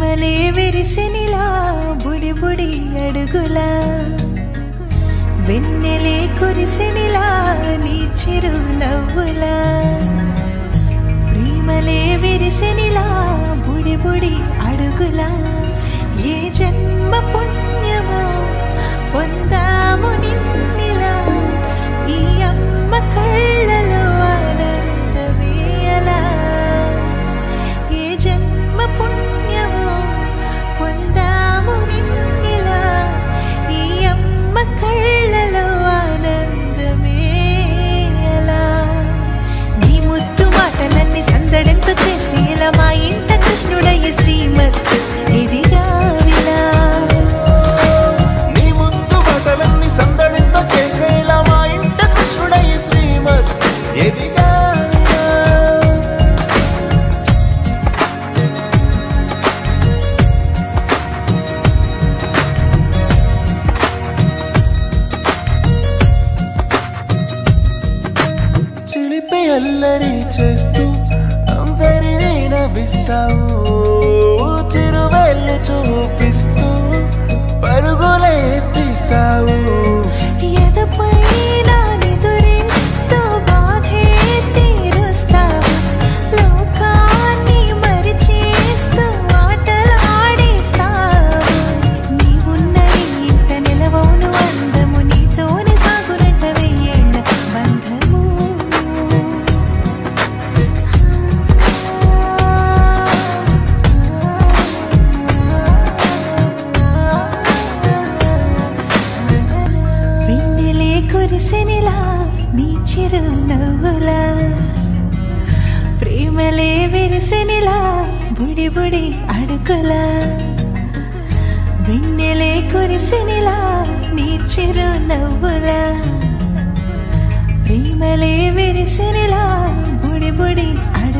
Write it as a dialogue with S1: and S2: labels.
S1: ప్రేమలే విరిసినిలా బుడి బుడి అడుగులా వెన్నెలే కురిసినిలా నీ చిరు నవ్వులా ప్రేమలే విరిసినిలా బుడి బుడి అడుగులా ఏ జన్మ పుణ్యమో పొందాము నిన్నిలా ఈ అమ్మ కళ్ళలో ఆనందమే అలా ఏ జన్మ పుణ్యమో పొందాము నిన్నిలా ఈ అమ్మ కళ్ళలో ఆనందమే అలా నీ ముద్దు మాటలన్నీ సందడంతో చేసి ఇలా మా ఇంట కృష్ణుడయ్య శ్రీమత్ ఇదిగా విలా
S2: నీ ముద్దు మాటలన్నీ సందడంతో చేసేలా మా ఇంట కృష్ణుడయ్య శ్రీమత్ ఇదిగా చిలిపి అల్లరి చేస్తూ అందరినీ నవ్విస్తావు చిరువెళ్ళు చూపిస్తూ పరుగులే ఎత్తిస్తావు
S1: ఎదపై నా నిదురిస్తూ బాధే తీరుస్తావు లోకాన్ని మరిచేస్తూ ఆటలాడిస్తావు నీవున్న ఇంట నిలవవును అందము నీతోనే సాగునంట వెయ్యేళ్ళ బంధము వెన్నెలే కురిసినిలా నీ చిరు నవ్వులా ప్రేమలే విరిసినిలా బుడి బుడి అడుగులా వెన్నెలే కురిసినిలా నీ చిరు నవ్వులా ప్రేమలే విరిసినిలా బుడి బుడి అడుగులా